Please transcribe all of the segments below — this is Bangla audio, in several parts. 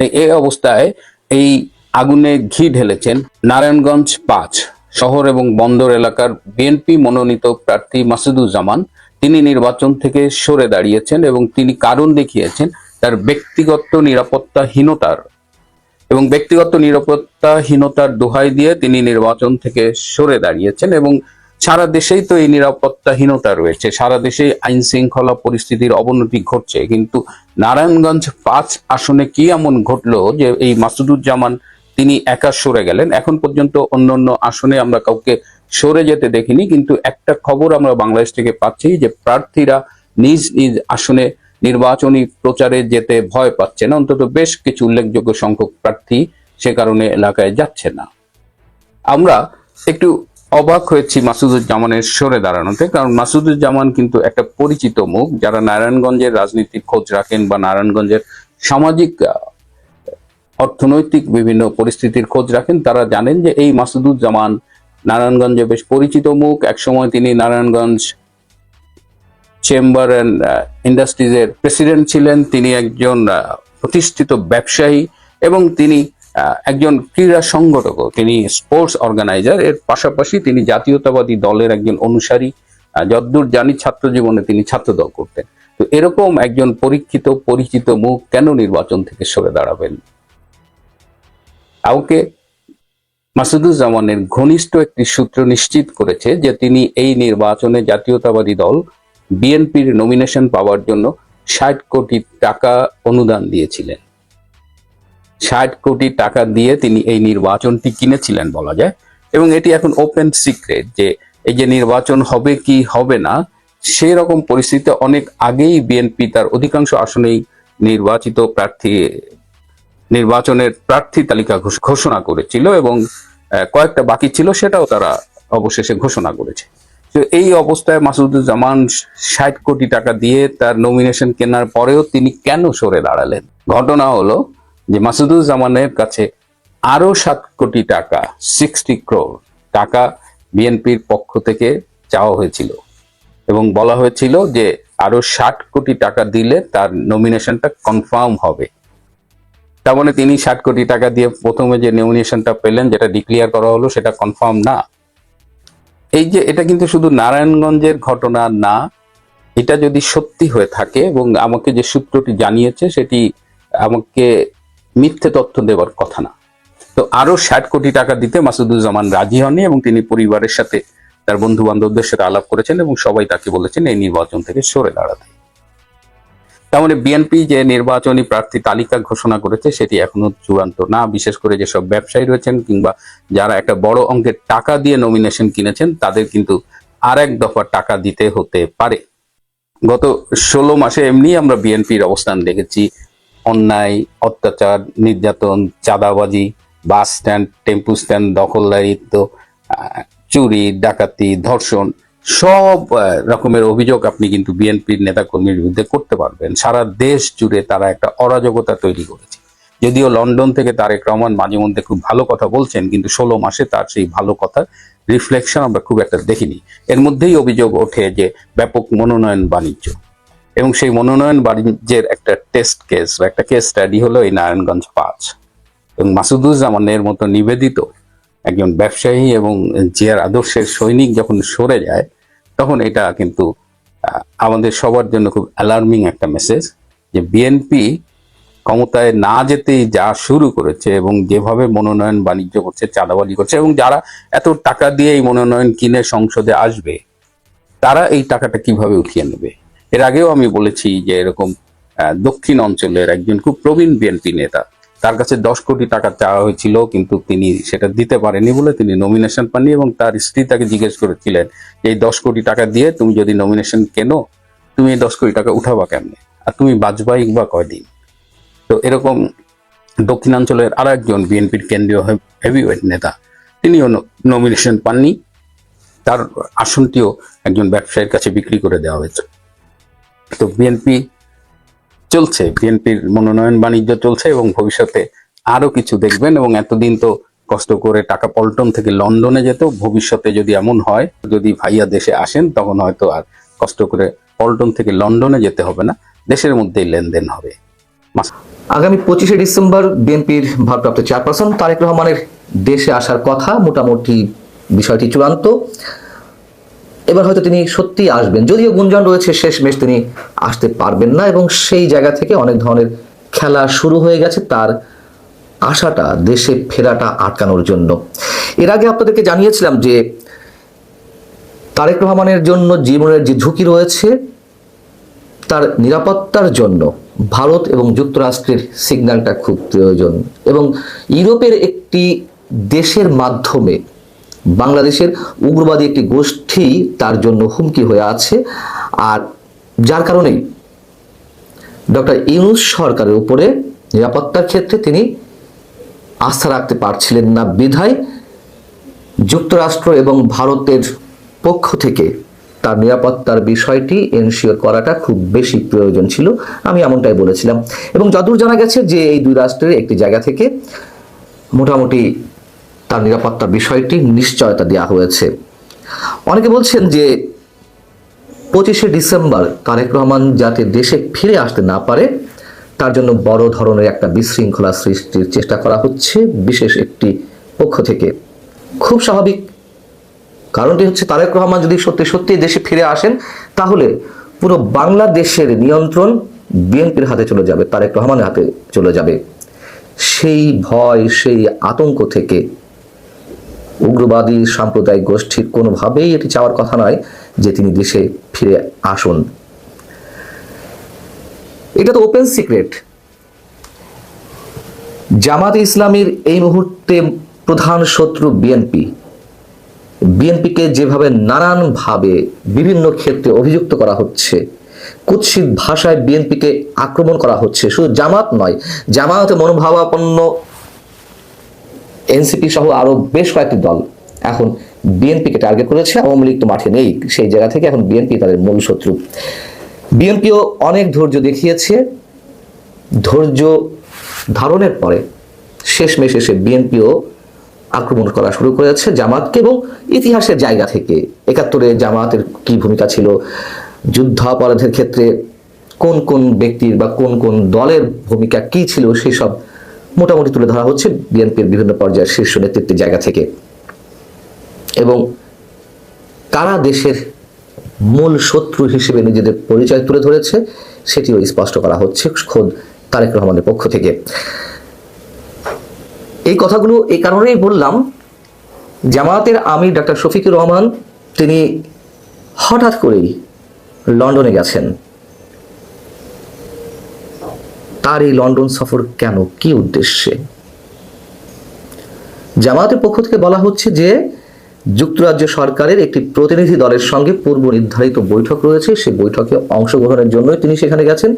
এই অবস্থায় এই আগুনে ঘি ঢেলেছেন নারায়ণগঞ্জ ৫ শহর এবং বন্দর এলাকার বিএনপি মনোনীত প্রার্থী মাসুদুজ্জামান। তিনি নির্বাচন থেকে সরে দাঁড়িয়েছেন এবং তিনি কারণ দেখিয়েছেন তার ব্যক্তিগত নিরাপত্তাহীনতার দোহাই দিয়ে তিনি নির্বাচন থেকে সরে দাঁড়িয়েছেন। এবং সারা দেশেই তো এই নিরাপত্তাহীনতা রয়েছে, সারা দেশেই আইন শৃঙ্খলা পরিস্থিতির অবনতি ঘটছে, কিন্তু নারায়ণগঞ্জ ৫ আসনে কি এমন ঘটলো যে এই মাসুদুজ্জামান তিনি একা সরে গেলেন? এখন পর্যন্ত অন্যান্য আসনে আমরা কাউকে সরে যেতে দেখিনি, কিন্তু একটা খবর আমরা বাংলাদেশ থেকে পাচ্ছি যে প্রার্থীরা নিজ নিজ আসনে নির্বাচনী প্রচারে যেতে ভয় পাচ্ছেন। অন্তত বেশ কিছু উল্লেখযোগ্য সংখ্যক প্রার্থী সে কারণে এলাকায় যাচ্ছে না। আমরা একটু অবাক হয়েছি মাসুদুজ্জামানের সরে দাঁড়ানোতে, কারণ মাসুদুজ্জামান কিন্তু একটা পরিচিত মুখ। যারা নারায়ণগঞ্জের রাজনীতির খোঁজ রাখেন বা নারায়ণগঞ্জের সামাজিক অর্থনৈতিক বিভিন্ন পরিস্থিতির খোঁজ রাখেন, তারা জানেন যে এই মাসুদুজ্জামান নারায়ণগঞ্জে বেশ পরিচিত মুখ। একসময় তিনি নারায়ণগঞ্জ চেম্বার অ্যান্ড ইন্ডাস্ট্রিজের প্রেসিডেন্ট ছিলেন। তিনি একজন প্রতিষ্ঠিত ব্যবসায়ী এবং তিনি একজন ক্রীড়া সংগঠকও, তিনি স্পোর্টস অর্গানাইজার। এর পাশাপাশি তিনি জাতীয়তাবাদী দলের একজন অনুসারী। যতদূর জানি ছাত্র জীবনে তিনি ছাত্রদল করতেন। তো এরকম একজন পরীক্ষিত পরিচিত মুখ কেন নির্বাচন থেকে সরে দাঁড়াবেন? কাউকে মাসুদুজ্জামানের ঘনিষ্ঠ একটি সূত্র নিশ্চিত করেছে যে তিনি এই নির্বাচনে জাতীয়তাবাদী দল বিএনপির নমিনেশন পাওয়ার জন্য ৬০ কোটি টাকা অনুদান দিয়েছিলেন। ৬০ কোটি টাকা দিয়ে তিনি এই নির্বাচনটি কিনেছিলেন বলা যায়। এবং এটি এখন ওপেন সিক্রেট যে এই যে নির্বাচন হবে কি হবে না, সেরকম পরিস্থিতিতে অনেক আগেই বিএনপি তার অধিকাংশ আসনেই নির্বাচনের প্রার্থী তালিকা ঘোষণা করেছিল এবং কয়েকটা বাকি ছিল, সেটাও তারা অবশেষে ঘোষণা করেছে। তো এই অবস্থায় মাসুদুজ্জামান ৬০ কোটি টাকা দিয়ে তার নমিনেশন কেনার পরেও তিনি কেন সরে দাঁড়ালেন? ঘটনা হলো যে মাসুদুজ্জামানের কাছে আরো ৭ কোটি টাকা ৬০ ক্রোড় টাকা বিএনপির পক্ষ থেকে চাওয়া হয়েছিল এবং বলা হয়েছিল যে আরো ৬০ কোটি টাকা দিলে তার নমিনেশনটা কনফার্ম হবে। তার মানে তিনি ৬০ কোটি টাকা দিয়ে প্রথমে যে নমিনেশনটা পেলেন, যেটা ডিক্লেয়ার করা হলো, সেটা কনফার্ম না। এই যে এটা কিন্তু শুধু নারায়ণগঞ্জের ঘটনা না, এটা যদি সত্যি হয়ে থাকে এবং আমাকে যে সূত্রটি জানিয়েছে সেটি আমাকে মিথ্যে তথ্য দেওয়ার কথা না। তো আরো ৬০ কোটি টাকা দিতে মাসুদুজ্জামান রাজি হননি এবং তিনি পরিবারের সাথে তার বন্ধু বান্ধবদের সাথে আলাপ করেছেন এবং সবাই তাকে বলেছেন এই নির্বাচন থেকে সরে দাঁড়াতে। তার মানে বিএনপি যে নির্বাচনী প্রার্থী তালিকা ঘোষণা করেছে সেটি এখনো চূড়ান্ত না। বিশেষ করে যেসব ব্যবসায়ী রয়েছেন কিংবা যারা একটা বড় অঙ্কের টাকা দিয়ে নমিনেশন কিনেছেন, তাদের কিন্তু আরেক দফা টাকা দিতে হতে পারে। গত ১৬ মাসে এমনি আমরা বিএনপির অবস্থান দেখেছি। অন্যায়, অত্যাচার, নির্যাতন, চাঁদাবাজি, বাস স্ট্যান্ড, টেম্পু স্ট্যান্ড দখলদারিত্ব, চুরি, ডাকাতি, ধর্ষণ, সব রকমের অভিযোগ আপনি কিন্তু বিএনপির নেতাকর্মীর বিরুদ্ধে করতে পারবেন। সারা দেশ জুড়ে তারা একটা অরাজকতা তৈরি করেছে। যদিও লন্ডন থেকে তারেক রহমান মাঝে মধ্যে খুব ভালো কথা বলছেন, কিন্তু ১৬ মাসে তার সেই ভালো কথার রিফ্লেকশন আমরা খুব একটা দেখিনি। এর মধ্যেই অভিযোগ ওঠে যে ব্যাপক মনোনয়ন বাণিজ্য, এবং সেই মনোনয়ন বাণিজ্যের একটা টেস্ট কেস বা একটা কেস স্টাডি হলো এই নারায়ণগঞ্জ ৫। এবং মাসুদুজ্জামানের মতো নিবেদিত একজন ব্যবসায়ী এবং জিয়ার আদর্শের সৈনিক যখন সরে যায়, তখন এটা কিন্তু আমাদের সবার জন্য খুব অ্যালার্মিং একটা মেসেজ যে বিএনপি ক্ষমতায় না যেতেই যা শুরু করেছে এবং যেভাবে মনোনয়ন বাণিজ্য করছে, চাঁদাবাজি করছে, এবং যারা এত টাকা দিয়ে এই মনোনয়ন কিনে সংসদে আসবে, তারা এই টাকাটা কিভাবে উঠিয়ে নেবে। এর আগেও আমি বলেছি যে এরকম দক্ষিণ অঞ্চলের একজন খুব প্রবীণ বিএনপি নেতা, তার কাছে ১০ কোটি টাকা চাওয়া হয়েছিল, কিন্তু তিনি সেটা দিতে পারেনি বলে তিনি নমিনেশন পাননি। এবং তার স্ত্রী তাকে জিজ্ঞেস করেছিলেন এই ১০ কোটি টাকা দিয়ে তুমি যদি নমিনেশন কেনো, তুমি এই ১০ কোটি টাকা উঠাবা কেমনে, আর তুমি বাঁচবাই বা কয়দিন। তো এরকম দক্ষিণাঞ্চলের আর একজন বিএনপির কেন্দ্রীয় হেভিওয়েট নেতা, তিনিও নমিনেশন পাননি, তার আসনটিও একজন ব্যবসায়ীর কাছে বিক্রি করে দেওয়া হয়েছে। তো বিএনপি চলছে, বিএনপির মনোনয়ন বাণিজ্য চলছে এবং ভবিষ্যতে আরো কিছু দেখবেন। এবং এতদিন তো কষ্ট করে টাকা পল্টন থেকে লন্ডনে যেত, ভবিষ্যতে যদি এমন হয়, যদি ভাইয়া দেশে আসেন, তখন হয়তো আর কষ্ট করে পল্টন থেকে লন্ডনে যেতে হবে না, দেশের মধ্যেই লেনদেন হবে। আগামী 25শে ডিসেম্বর বিএনপির ভারপ্রাপ্ত চেয়ারপারসন তারেক রহমানের দেশে আসার কথা, মোটামুটি বিষয়টি চূড়ান্ত। এবার হয়তো তিনি সত্যি আসবেন, যদিও গুঞ্জন রয়েছে শেষমেশ তিনি আসতে পারবেন না, এবং সেই জায়গা থেকে অনেক ধরনের খেলা শুরু হয়ে গেছে তার আশাটা, দেশে ফেরাটা আটকানোর জন্য। এর আগে আপনাদেরকে জানিয়েছিলাম যে তারেক রহমানের জন্য জীবনের যে ঝুঁকি রয়েছে, তার নিরাপত্তার জন্য ভারত এবং যুক্তরাষ্ট্রের সিগন্যালটা খুব প্রয়োজন, এবং ইউরোপের একটি দেশের মাধ্যমে বাংলাদেশের উগ্রবাদী একটি গোষ্ঠী তার জন্য হুমকি হয়ে আছে। আর যার কারণেই ডক্টর ইউনূস সরকারের উপরে নিরাপত্তার ক্ষেত্রে তিনি আস্থা রাখতে পারছিলেন না, বিধায় যুক্তরাষ্ট্র এবং ভারতের পক্ষ থেকে তার নিরাপত্তার বিষয়টি এনশিওর করাটা খুব বেশি প্রয়োজন ছিল, আমি এমনটাই বলেছিলাম। এবং যতদূর জানা গেছে যে এই দুই রাষ্ট্রের একটি জায়গা থেকে মোটামুটি তার নিরাপত্তার বিষয়টি নিশ্চয়তা দেওয়া হয়েছে। অনেকে বলছেন যে 25শে ডিসেম্বর তারেক রহমান যাতে দেশে ফিরে আসতে না পারে তার জন্য বড় ধরনের একটা বিশৃঙ্খলা সৃষ্টির চেষ্টা করা হচ্ছে বিশেষ একটি পক্ষ থেকে। খুব স্বাভাবিক, কারণটি হচ্ছে তারেক রহমান যদি সত্যি সত্যি দেশে ফিরে আসেন তাহলে পুরো বাংলাদেশের নিয়ন্ত্রণ বিএনপির হাতে চলে যাবে, তারেক রহমানের হাতে চলে যাবে। সেই ভয়, সেই আতঙ্ক থেকে উগ্রবাদী সাম্প্রদায়িক গোষ্ঠীর কোনোভাবেই এটি চাওয়ার কথা নয় যে তিনি দেশে ফিরে আসুন। এটা তো ওপেন সিক্রেট। জামাতে ইসলামীর এই মুহূর্তে প্রধান শত্রু বিএনপি। বিএনপিকে যেভাবে নানানভাবে বিভিন্ন ক্ষেত্রে অভিযুক্ত করা হচ্ছে, কুৎসিত ভাষায় বিএনপিকে আক্রমণ করা হচ্ছে, শুধু জামাত নয়, জামাতে মনোভাবাপন্ন এনসিপি সহ আরো বেশ কয়েকটি দল এখন বিএনপিকে টার্গেট করেছে। আওয়ামী লীগ তো মাঠে নেই, সেই জায়গা থেকে এখন বিএনপি তাদের মূল শত্রু। বিএনপিও অনেক ধৈর্য দেখিয়েছে, ধৈর্য ধারণের পরে শেষমেশ এসে বিএনপিও আক্রমণ করা শুরু করেছে জামাতকে, এবং ইতিহাসের জায়গা থেকে 71-এ জামাতের কি ভূমিকা ছিল, যুদ্ধাপরাধের ক্ষেত্রে কোন কোন ব্যক্তির বা কোন কোন দলের ভূমিকা কি ছিল, সেসব মোটামুটি তুলে ধরা হচ্ছে বিএনপির বিভিন্ন পর্যায়ের শীর্ষ নেতৃত্বের জায়গা থেকে। এবং কারা দেশের মূল শত্রু হিসেবে নিজেদের পরিচয় তুলে ধরেছে সেটিও স্পষ্ট করা হচ্ছে খোদ তারেক রহমানের পক্ষ থেকে। এই কথাগুলো এই কারণেই বললাম, জামায়াতের আমির ডক্টর শফিকুর রহমান তিনি হঠাৎ করেই লন্ডনে গেছেন। তার এই লন্ডন সফর কেন, কি উদ্দেশ্যে? জামায়াতের পক্ষ থেকে বলা হচ্ছে যে যুক্তরাজ্য সরকারের একটি প্রতিনিধি দলের সঙ্গে পূর্ব নির্ধারিত বৈঠক রয়েছে, সেই বৈঠকে অংশগ্রহণের জন্য তিনি সেখানে গেছেন,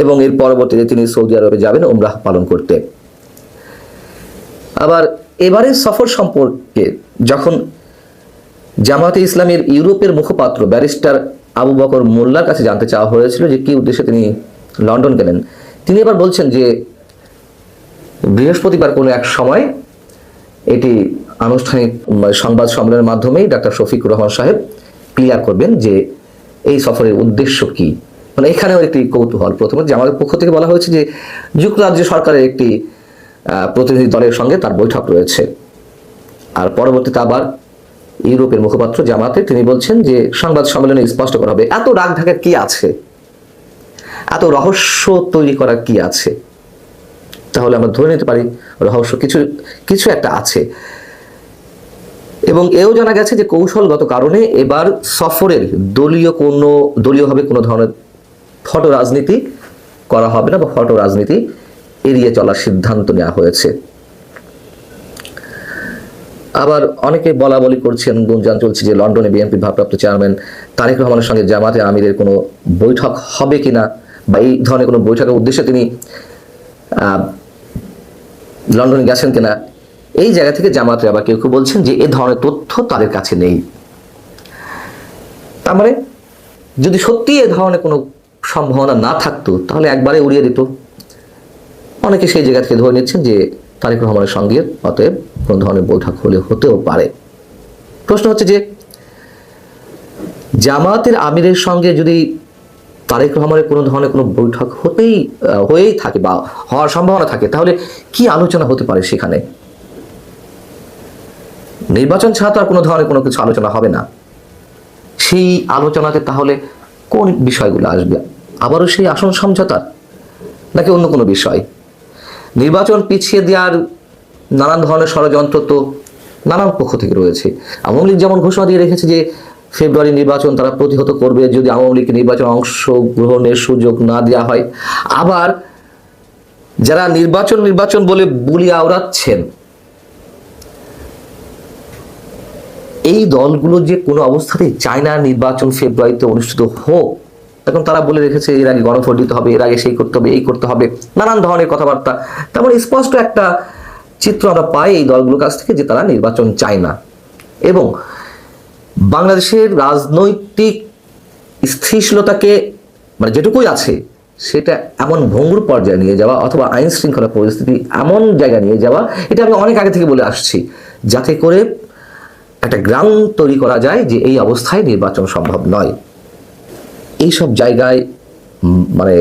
এবং এর পরবর্তীতে তিনি সৌদি আরবে যাবেন উমরাহ পালন করতে। আবার এবারের সফর সম্পর্কে যখন জামায়াতে ইসলামের ইউরোপের মুখপাত্র ব্যারিস্টার আবু বকর মোল্লার কাছে জানতে চাওয়া হয়েছিল যে কি উদ্দেশ্যে তিনি লন্ডন গেলেন, তিনি এবার বলছেন যে বৃহস্পতিবার কোনো এক সময় এটি আনুষ্ঠানিক সংবাদ সম্মেলনের মাধ্যমেই ডক্টর শফিকুর রহমান সাহেব ক্লিয়ার করবেন যে এই সফরের উদ্দেশ্য কি। মানে এখানেও একটি কৌতূহল। প্রথমে যে আমাদের পক্ষ থেকে বলা হয়েছে যে যুক্তরাজ্য সরকারের একটি প্রতিনিধি দলের সঙ্গে তার বৈঠক রয়েছে, আর পরবর্তীতে আবার ইউরোপের মুখপাত্র জামাতে তিনি বলছেন যে সংবাদ সম্মেলনে স্পষ্ট করা হবে। এত রাগ ঢাকার কি আছে, এত রহস্য তৈরি করার কি আছে? তাহলে আমরা ধরে নিতে পারি রহস্য কিছু একটা আছে। এবং এও জানা গেছে যে কৌশলগত কারণে এবার সফরের দলীয়ভাবে কোনো ধরনের ফটো রাজনীতি করা হবে না, বা ফটো রাজনীতি এড়িয়ে চলার সিদ্ধান্ত নেওয়া হয়েছে। আবার অনেকে বলা বলি করছেন, গুঞ্জন চলছে যে লন্ডনে বিএনপির ভারপ্রাপ্ত চেয়ারম্যান তারেক রহমানের সঙ্গে জামাতে আমিরের কোনো বৈঠক হবে কিনা, বা এই ধরনের কোনো বৈঠকের উদ্দেশ্যে তিনি লন্ডনে গেছেন কিনা। এই জায়গা থেকে জামাতে আবার কেউ কেউ বলছেন যে এ ধরনের তথ্য তাদের কাছে নেই। তার মানে যদি সত্যি এ ধরনের কোনো সম্ভাবনা না থাকতো তাহলে একবারে উড়িয়ে দিত। অনেকে সেই জায়গা থেকে ধরে নিচ্ছেন যে তারেক রহমানের সঙ্গে অতএব কোন ধরনের বৈঠক হতেও পারে। প্রশ্ন হচ্ছে যে জামাতের আমিরের সঙ্গে যদি তারেক রহমানের কোনো ধরনের কোনো বৈঠক হয়েই থাকে বা হওয়ার সম্ভাবনা থাকে, তাহলে কি আলোচনা হতে পারে সেখানে? নির্বাচন ছাড়া তো আর কোনো ধরনের কোনো কিছু আলোচনা হবে না। সেই আলোচনাতে তাহলে কোন বিষয়গুলো আসবে? আবারও সেই আসন সমঝোতার, নাকি অন্য কোনো বিষয়? নির্বাচন পিছিয়ে দেওয়ার নানান ধরনের ষড়যন্ত্র তো নানান পক্ষ থেকে রয়েছে। আওয়ামী লীগ যেমন ঘোষণা দিয়ে রেখেছে যে ফেব্রুয়ারি নির্বাচন তারা প্রতিহত করবে যদি আওয়ামী লীগকে নির্বাচনে অংশগ্রহণের সুযোগ না দেওয়া হয়। আবার যারা নির্বাচন বলে বুলি আওড়াচ্ছেন, এই দলগুলো যে কোনো অবস্থাতেই চায় না নির্বাচন ফেব্রুয়ারিতে অনুষ্ঠিত হোক। এখন তারা বলে রেখেছে এর আগে গণভোট দিতে হবে, এর আগে সেই করতে হবে, এই করতে হবে, নানান ধরনের কথাবার্তা। তেমন স্পষ্ট একটা চিত্র আমরা পাই এই দলগুলোর কাছ থেকে যে তারা নির্বাচন চায় না। এবং বাংলাদেশের রাজনৈতিক স্থিতিশীলতাকে মানে যেটুকুই আছে সেটা এমন ভঙ্গুর পর্যায়ে নিয়ে যাওয়া অথবা আইন শৃঙ্খলা পরিস্থিতি এমন জায়গায় নিয়ে যাওয়া, এটা আমি অনেক আগে থেকে বলে আসছি, যাতে করে একটা গ্রাউন্ড তৈরি করা যায় যে এই অবস্থায় নির্বাচন সম্ভব নয়। এইসব জায়গায় মানে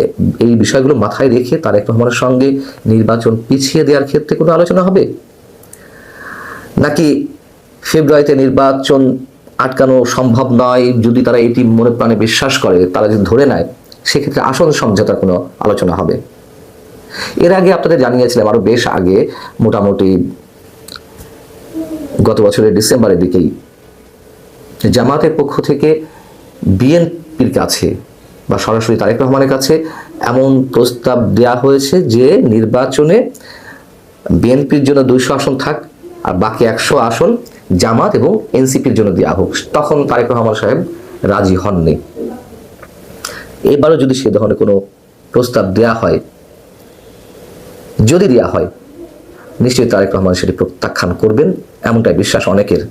এই বিষয়গুলো মাথায় রেখে তারেক রহমানের সঙ্গে নির্বাচন পিছিয়ে দেওয়ার ক্ষেত্রে কোনো আলোচনা হবে, নাকি ফেব্রুয়ারিতে নির্বাচন আটকানো সম্ভব নয় যদি তারা এটি মনে প্রাণে বিশ্বাস করে, তারা যদি ধরে নেয়, সেক্ষেত্রে আসন সমঝোতার কোনো আলোচনা হবে? এর আগে আপনাদের জানিয়েছিলাম, আরো বেশ আগে, মোটামুটি গত বছরের ডিসেম্বরের দিকেই জামাতের পক্ষ থেকে বিএনপির কাছে বা সরাসরি তারেক রহমানের কাছে এমন প্রস্তাব দেওয়া হয়েছে যে নির্বাচনে বিএনপির জন্য 200 আসন থাক আর বাকি 100 আসন জামাত এবং এনসিপির জন্য দেওয়া হোক। তখন তারেক রহমান সাহেব রাজি হননি। এবারও যদি সে ধরনের কোনো প্রস্তাব দেওয়া হয়, যদি দেওয়া হয়, নিশ্চয়ই তারেক রহমান সেটি প্রত্যাখ্যান করবেন, এমনটাই বিশ্বাস অনেকের।